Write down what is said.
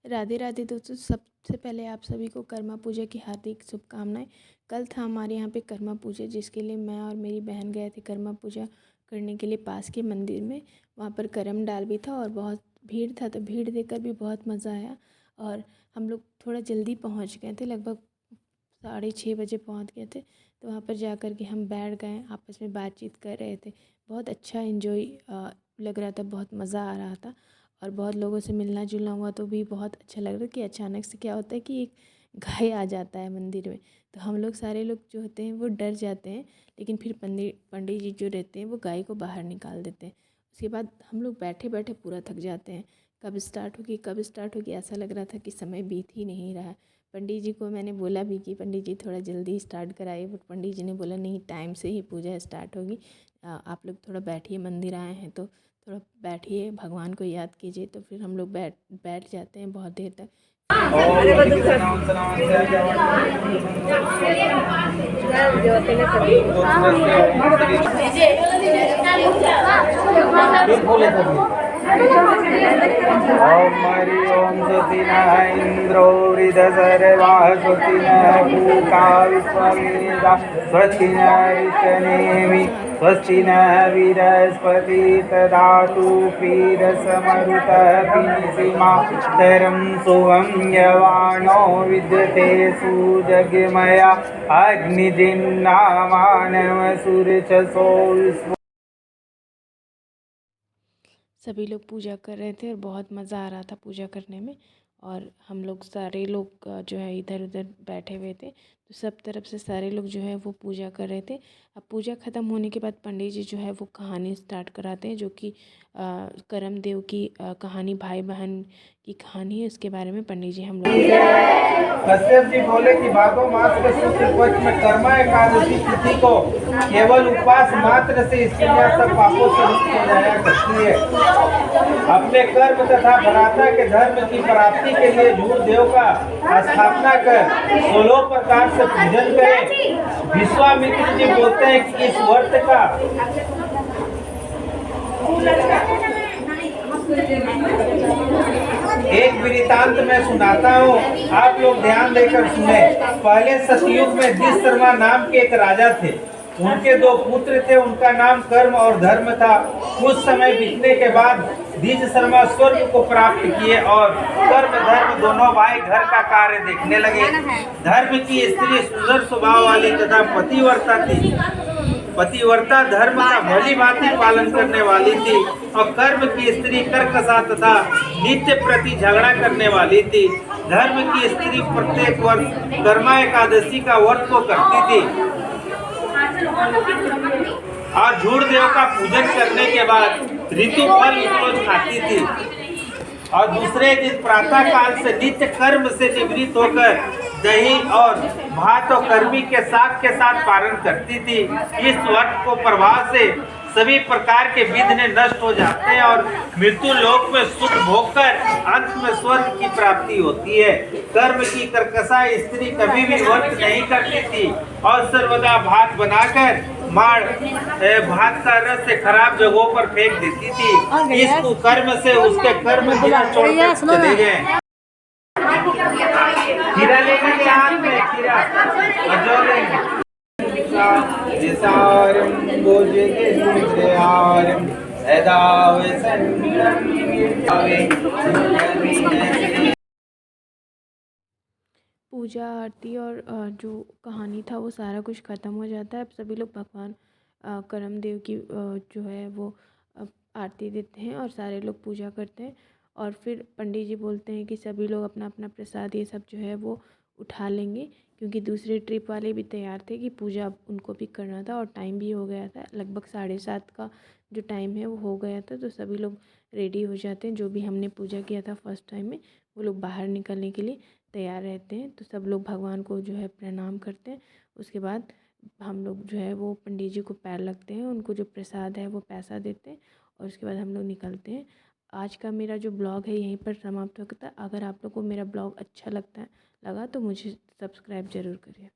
राधे राधे दोस्तों। सबसे पहले आप सभी को कर्मा पूजा की हार्दिक शुभकामनाएं। कल था हमारे यहाँ पे कर्मा पूजा, जिसके लिए मैं और मेरी बहन गए थे कर्मा पूजा करने के लिए पास के मंदिर में। वहाँ पर करम डाल भी था और बहुत भीड़ था, तो भीड़ देखकर भी बहुत मज़ा आया। और हम लोग थोड़ा जल्दी पहुँच गए थे, लगभग 6:30 बजे पहुँच गए थे। तो वहाँ पर जा कर के हम बैठ गए, आपस में बातचीत कर रहे थे। बहुत अच्छा इन्जॉय लग रहा था, बहुत मज़ा आ रहा था। और बहुत लोगों से मिलना जुलना हुआ, तो भी बहुत अच्छा लग रहा है कि अचानक से क्या होता है कि एक गाय आ जाता है मंदिर में। तो हम लोग सारे लोग जो होते हैं वो डर जाते हैं, लेकिन फिर पंडित जी जो रहते हैं वो गाय को बाहर निकाल देते हैं। उसके बाद हम लोग बैठे बैठे पूरा थक जाते हैं। कब स्टार्ट होगी कब स्टार्ट होगी, ऐसा लग रहा था कि समय बीत ही नहीं रहा है। पंडित जी को मैंने बोला भी कि पंडित जी थोड़ा जल्दी स्टार्ट कराइए, बट पंडित जी ने बोला नहीं, टाइम से ही पूजा स्टार्ट होगी। आप लोग थोड़ा बैठिए, मंदिर आए हैं तो थोड़ा बैठिए, भगवान को याद कीजिए। तो फिर हम लोग बैठ जाते हैं बहुत देर तक। ओम हरि ओम सुतिनः इंद्रो वृधसर्वाः सुतिनः पूता विश्ववेदा स्वस्ति न ऋतनेमि स्वस्ति नः बृहस्पतिः ददातु क्षीरसमरुतः पिबतीमातरं सुवं यवानो विद्यते सुजगमया अग्निजिन्नामानवसुरचसो सभी लोग पूजा कर रहे थे और बहुत मज़ा आ रहा था पूजा करने में। और हम लोग सारे लोग जो है इधर उधर बैठे हुए थे, तो सब तरफ से सारे लोग जो है वो पूजा कर रहे थे। अब पूजा ख़त्म होने के बाद पंडित जी जो है वो कहानी स्टार्ट कराते हैं, जो कि करम देव की कहानी, भाई बहन की कहानी है। उसके बारे में पंडित जी हम लोग कश्यप जी बोले कि भादो मास के शुक्ल पक्ष में कर्मा एकादशी तिथि को केवल उपवास मात्र से स्त्रियां सब पापों से मुक्त हो जाया करती है। अपने कर्म तथा भ्राता के धर्म की प्राप्ति के लिए झूठ देव का स्थापना कर 16 प्रकार से पूजन करें। विश्वामित्र जी बोलते हैं कि इस व्रत का एक वृतांत मैं सुनाता हूँ, आप लोग ध्यान देकर सुने। पहले सतयुग में द्विज शर्मा नाम के एक राजा थे। उनके 2 पुत्र थे, उनका नाम कर्म और धर्म था। कुछ समय बीतने के बाद द्विज शर्मा स्वर्ग को प्राप्त किए और कर्म धर्म दोनों भाई घर का कार्य देखने लगे। धर्म की स्त्री सुंदर स्वभाव वाली तथा पतिव्रता थी। पतिव्रता धर्म का भली भांति पालन करने वाली थी और कर्म की स्त्री कर्कशा तथा नित्य प्रति झगड़ा करने वाली थी। धर्म की स्त्री प्रत्येक वर्ष कर्मा एकादशी का व्रत को करती थी और झूठ देव का पूजन करने के बाद ऋतु फल रोज खाती थी और दूसरे दिन प्रातः काल से नित्य कर्म से निवृत्त होकर दही और भात और कर्मी के साथ पारण करती थी। इस व्रत को प्रभाव से सभी प्रकार के विघ्न नष्ट हो जाते हैं और मृत्यु लोक में सुख भोग कर अंत में स्वर्ग की प्राप्ति होती है। कर्म की कर्कशा स्त्री कभी भी व्रत नहीं करती थी और सर्वदा भात बनाकर माड़ भात का रस से खराब जगहों पर फेंक देती थी। इस कुकर्म से उसके कर्म छोड़कर चले गए। खीरा लेंगे के हाथ में, खीरा जो लेंगे पूजा आरती और जो कहानी था वो सारा कुछ ख़त्म हो जाता है। अब सभी लोग भगवान करम देव की जो है वो आरती देते हैं और सारे लोग पूजा करते हैं। और फिर पंडित जी बोलते हैं कि सभी लोग अपना अपना प्रसाद ये सब जो है वो उठा लेंगे, क्योंकि दूसरे ट्रिप वाले भी तैयार थे कि पूजा उनको भी करना था और टाइम भी हो गया था। लगभग 7:30 का जो टाइम है वो हो गया था। तो सभी लोग रेडी हो जाते हैं, जो भी हमने पूजा किया था फर्स्ट टाइम में, वो लोग बाहर निकलने के लिए तैयार रहते हैं। तो सब लोग भगवान को जो है प्रणाम करते हैं। उसके बाद हम लोग जो है वो पंडित जी को पैर लगते हैं, उनको जो प्रसाद है वो पैसा देते हैं और उसके बाद हम लोग निकलते हैं। आज का मेरा जो ब्लॉग है यहीं पर समाप्त होता है। अगर आप लोग को मेरा ब्लॉग अच्छा लगा तो मुझे सब्सक्राइब ज़रूर करिए।